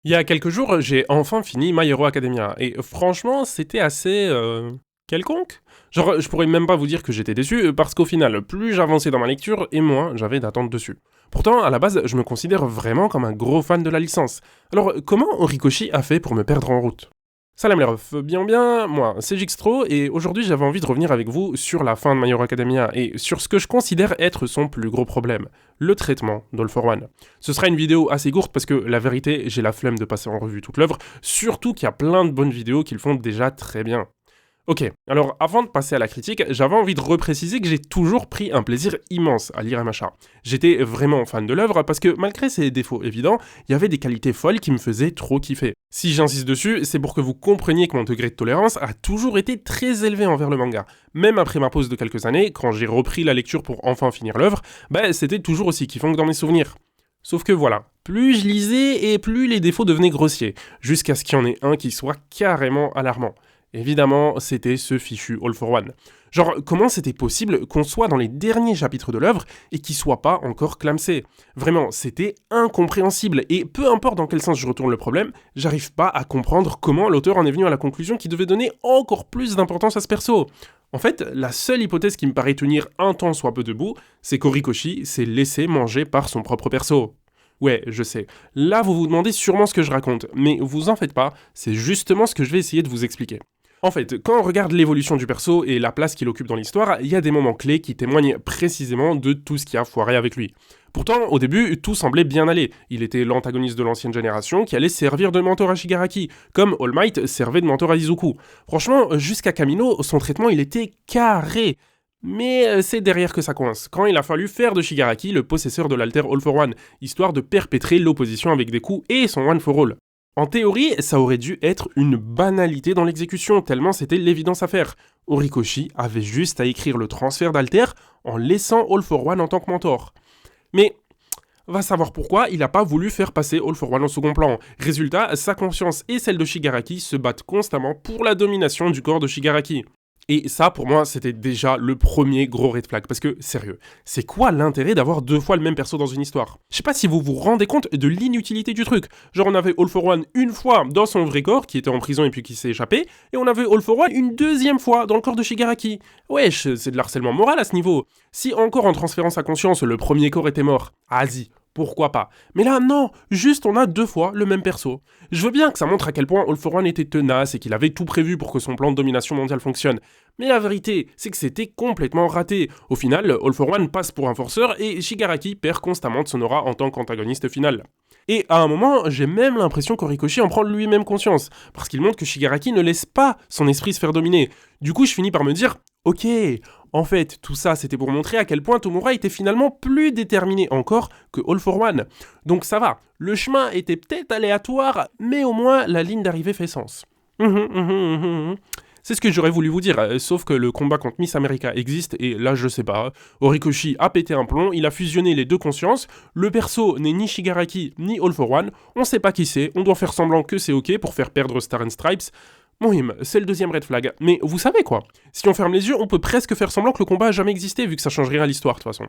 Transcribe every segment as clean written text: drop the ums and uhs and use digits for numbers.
Il y a quelques jours, j'ai enfin fini My Hero Academia, et franchement, c'était assez... quelconque. Genre, je pourrais même pas vous dire que j'étais déçu, parce qu'au final, plus j'avançais dans ma lecture, et moins j'avais d'attentes dessus. Pourtant, à la base, je me considère vraiment comme un gros fan de la licence. Alors, comment Horikoshi a fait pour me perdre en route? Salam les refs, bien, moi c'est Jixtro et aujourd'hui j'avais envie de revenir avec vous sur la fin de My Hero Academia et sur ce que je considère être son plus gros problème, le traitement d'All for One. Ce sera une vidéo assez courte parce que la vérité j'ai la flemme de passer en revue toute l'œuvre, surtout qu'il y a plein de bonnes vidéos qui le font déjà très bien. Ok, alors avant de passer à la critique, j'avais envie de repréciser que j'ai toujours pris un plaisir immense à lire MHA. J'étais vraiment fan de l'œuvre parce que malgré ses défauts évidents, il y avait des qualités folles qui me faisaient trop kiffer. Si j'insiste dessus, c'est pour que vous compreniez que mon degré de tolérance a toujours été très élevé envers le manga. Même après ma pause de quelques années, quand j'ai repris la lecture pour enfin finir l'œuvre, c'était toujours aussi kiffant que dans mes souvenirs. Sauf que voilà, plus je lisais et plus les défauts devenaient grossiers, jusqu'à ce qu'il y en ait un qui soit carrément alarmant. Évidemment, c'était ce fichu All for One. Genre, comment c'était possible qu'on soit dans les derniers chapitres de l'œuvre et qu'il soit pas encore clamsé? Vraiment, c'était incompréhensible, et peu importe dans quel sens je retourne le problème, j'arrive pas à comprendre comment l'auteur en est venu à la conclusion qu'il devait donner encore plus d'importance à ce perso. En fait, la seule hypothèse qui me paraît tenir un temps soit peu debout, c'est qu'Horikoshi s'est laissé manger par son propre perso. Ouais, je sais. Là, vous vous demandez sûrement ce que je raconte, mais vous en faites pas, c'est justement ce que je vais essayer de vous expliquer. En fait, quand on regarde l'évolution du perso et la place qu'il occupe dans l'histoire, il y a des moments clés qui témoignent précisément de tout ce qui a foiré avec lui. Pourtant, au début, tout semblait bien aller. Il était l'antagoniste de l'ancienne génération qui allait servir de mentor à Shigaraki, comme All Might servait de mentor à Izuku. Franchement, jusqu'à Kamino, son traitement il était carré. Mais c'est derrière que ça coince, quand il a fallu faire de Shigaraki le possesseur de l'alter All for One, histoire de perpétrer l'opposition avec Deku et son One for All. En théorie, ça aurait dû être une banalité dans l'exécution, tellement c'était l'évidence à faire. Horikoshi avait juste à écrire le transfert d'Alter en laissant All for One en tant que mentor. Mais, va savoir pourquoi il n'a pas voulu faire passer All for One en second plan. Résultat, sa conscience et celle de Shigaraki se battent constamment pour la domination du corps de Shigaraki. Et ça, pour moi, c'était déjà le premier gros red flag. Parce que, sérieux, c'est quoi l'intérêt d'avoir deux fois le même perso dans une histoire? Je sais pas si vous vous rendez compte de l'inutilité du truc. Genre, on avait All for One une fois dans son vrai corps, qui était en prison et puis qui s'est échappé, et on avait All for One une deuxième fois dans le corps de Shigaraki. Wesh, c'est de l'harcèlement moral à ce niveau. Si encore en transférant sa conscience, le premier corps était mort, vas-y, pourquoi pas. Mais là, non, juste on a deux fois le même perso. Je veux bien que ça montre à quel point All for One était tenace et qu'il avait tout prévu pour que son plan de domination mondiale fonctionne. Mais la vérité, c'est que c'était complètement raté. Au final, All for One passe pour un forceur et Shigaraki perd constamment de son aura en tant qu'antagoniste final. Et à un moment, j'ai même l'impression qu'Horikoshi en prend lui-même conscience, parce qu'il montre que Shigaraki ne laisse pas son esprit se faire dominer. Du coup, je finis par me dire, ok, en fait, tout ça, c'était pour montrer à quel point Tomura était finalement plus déterminé encore que All for One. Donc ça va, le chemin était peut-être aléatoire, mais au moins la ligne d'arrivée fait sens. C'est ce que j'aurais voulu vous dire, sauf que le combat contre Miss America existe, et là je sais pas. Horikoshi a pété un plomb, il a fusionné les deux consciences, le perso n'est ni Shigaraki ni All for One, on sait pas qui c'est, on doit faire semblant que c'est ok pour faire perdre Star and Stripes. Mohim, c'est le deuxième red flag. Mais vous savez quoi? Si on ferme les yeux, on peut presque faire semblant que le combat a jamais existé, vu que ça change rien à l'histoire de toute façon.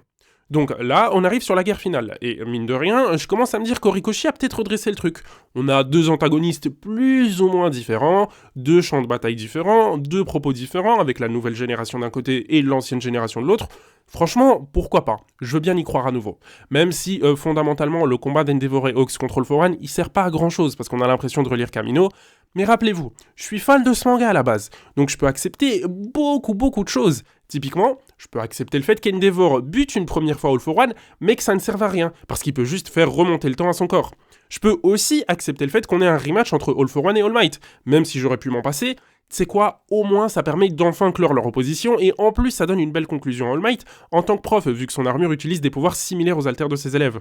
Donc là, on arrive sur la guerre finale, et mine de rien, je commence à me dire qu'Horikoshi a peut-être redressé le truc. On a deux antagonistes plus ou moins différents, deux champs de bataille différents, deux propos différents, avec la nouvelle génération d'un côté et l'ancienne génération de l'autre. Franchement, pourquoi pas? Je veux bien y croire à nouveau. Même si, fondamentalement, le combat d'Endeavor et Hawks contre All for One, il sert pas à grand chose, parce qu'on a l'impression de relire Kamino. Mais rappelez-vous, je suis fan de ce manga à la base, donc je peux accepter beaucoup de choses. Typiquement, je peux accepter le fait qu'Endeavor bute une première fois All for One, mais que ça ne serve à rien, parce qu'il peut juste faire remonter le temps à son corps. Je peux aussi accepter le fait qu'on ait un rematch entre All for One et All Might, même si j'aurais pu m'en passer. C'est quoi, au moins ça permet d'enfin clore leur opposition, et en plus ça donne une belle conclusion à All Might, en tant que prof, vu que son armure utilise des pouvoirs similaires aux alters de ses élèves.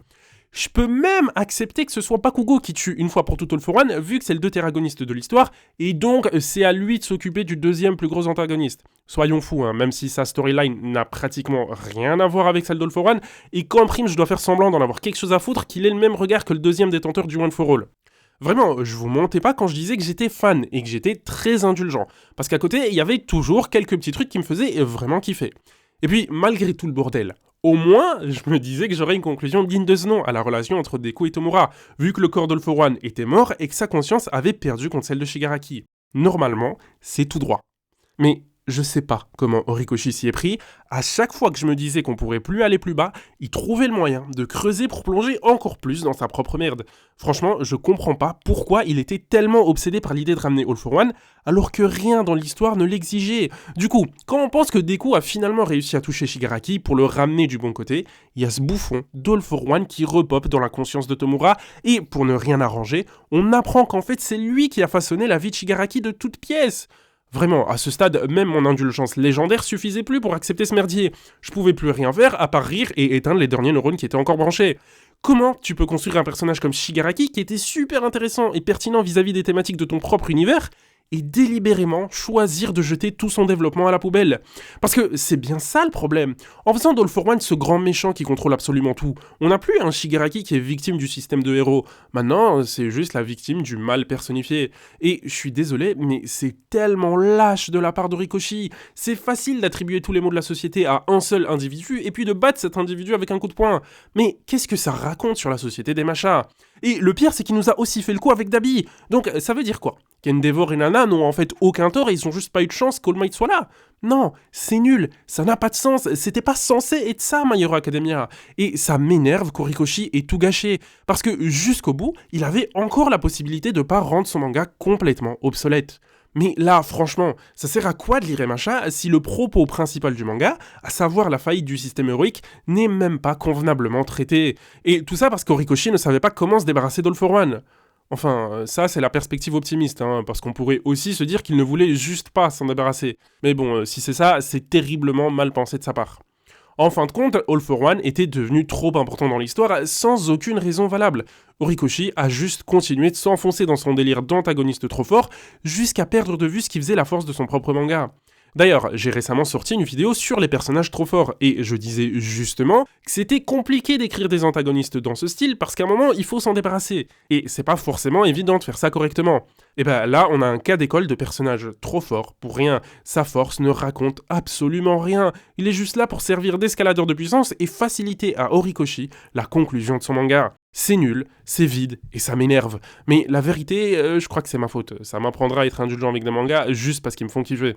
Je peux même accepter que ce soit Bakugo qui tue une fois pour toutes All for One, vu que c'est le deutéragoniste de l'histoire, et donc c'est à lui de s'occuper du deuxième plus gros antagoniste. Soyons fous, même si sa storyline n'a pratiquement rien à voir avec celle d'All for One, et qu'en prime je dois faire semblant d'en avoir quelque chose à foutre, qu'il ait le même regard que le deuxième détenteur du One for All. Vraiment, je vous mentais pas quand je disais que j'étais fan, et que j'étais très indulgent, parce qu'à côté, il y avait toujours quelques petits trucs qui me faisaient vraiment kiffer. Et puis, malgré tout le bordel, Au moins, je me disais que j'aurais une conclusion digne de ce nom à la relation entre Deku et Tomura, vu que le corps d'All For One était mort et que sa conscience avait perdu contre celle de Shigaraki. Normalement, c'est tout droit. Mais je sais pas comment Horikoshi s'y est pris, à chaque fois que je me disais qu'on pourrait plus aller plus bas, il trouvait le moyen de creuser pour plonger encore plus dans sa propre merde. Franchement, je comprends pas pourquoi il était tellement obsédé par l'idée de ramener All For One, alors que rien dans l'histoire ne l'exigeait. Du coup, quand on pense que Deku a finalement réussi à toucher Shigaraki pour le ramener du bon côté, il y a ce bouffon d'All For One qui repop dans la conscience de Tomura, et pour ne rien arranger, on apprend qu'en fait c'est lui qui a façonné la vie de Shigaraki de toutes pièces. Vraiment, à ce stade, même mon indulgence légendaire suffisait plus pour accepter ce merdier. Je pouvais plus rien faire à part rire et éteindre les derniers neurones qui étaient encore branchés. Comment tu peux construire un personnage comme Shigaraki qui était super intéressant et pertinent vis-à-vis des thématiques de ton propre univers et délibérément choisir de jeter tout son développement à la poubelle? Parce que c'est bien ça le problème. En faisant d'All For One ce grand méchant qui contrôle absolument tout, on n'a plus un Shigaraki qui est victime du système de héros. Maintenant, c'est juste la victime du mal personnifié. Et je suis désolé, mais c'est tellement lâche de la part d'Horikoshi. C'est facile d'attribuer tous les maux de la société à un seul individu et puis de battre cet individu avec un coup de poing. Mais qu'est-ce que ça raconte sur la société des machas? Et le pire, c'est qu'il nous a aussi fait le coup avec Dabi. Donc ça veut dire quoi? Qu'Endeavor et Nana n'ont en fait aucun tort et ils ont juste pas eu de chance qu'All Might soit là. Non, c'est nul, ça n'a pas de sens, c'était pas censé être ça, My Hero Academia. Et ça m'énerve qu'Horikoshi ait tout gâché, parce que jusqu'au bout, il avait encore la possibilité de pas rendre son manga complètement obsolète. Mais là, franchement, ça sert à quoi de lire Emacha si le propos principal du manga, à savoir la faillite du système héroïque, n'est même pas convenablement traité? Et tout ça parce qu'Horikoshi ne savait pas comment se débarrasser d'All For One. Enfin, ça c'est la perspective optimiste, parce qu'on pourrait aussi se dire qu'il ne voulait juste pas s'en débarrasser. Mais bon, si c'est ça, c'est terriblement mal pensé de sa part. En fin de compte, All For One était devenu trop important dans l'histoire sans aucune raison valable. Horikoshi a juste continué de s'enfoncer dans son délire d'antagoniste trop fort jusqu'à perdre de vue ce qui faisait la force de son propre manga. D'ailleurs, j'ai récemment sorti une vidéo sur les personnages trop forts, et je disais justement que c'était compliqué d'écrire des antagonistes dans ce style parce qu'à un moment, il faut s'en débarrasser. Et c'est pas forcément évident de faire ça correctement. Et ben là, on a un cas d'école de personnage trop fort pour rien. Sa force ne raconte absolument rien. Il est juste là pour servir d'escaladeur de puissance et faciliter à Horikoshi la conclusion de son manga. C'est nul, c'est vide, et ça m'énerve. Mais la vérité, je crois que c'est ma faute. Ça m'apprendra à être indulgent avec des mangas juste parce qu'ils me font kiffer.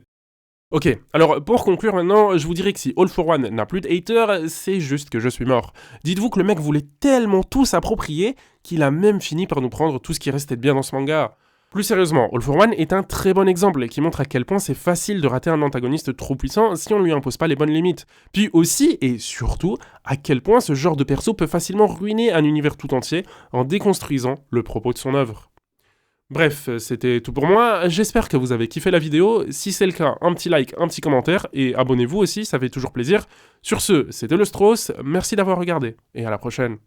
Ok, alors pour conclure maintenant, je vous dirais que si All For One n'a plus de haters, c'est juste que je suis mort. Dites-vous que le mec voulait tellement tout s'approprier qu'il a même fini par nous prendre tout ce qui restait de bien dans ce manga. Plus sérieusement, All For One est un très bon exemple qui montre à quel point c'est facile de rater un antagoniste trop puissant si on ne lui impose pas les bonnes limites. Puis aussi, et surtout, à quel point ce genre de perso peut facilement ruiner un univers tout entier en déconstruisant le propos de son œuvre. Bref, c'était tout pour moi, j'espère que vous avez kiffé la vidéo, si c'est le cas, un petit like, un petit commentaire, et abonnez-vous aussi, ça fait toujours plaisir. Sur ce, c'était le Strauss, merci d'avoir regardé, et à la prochaine.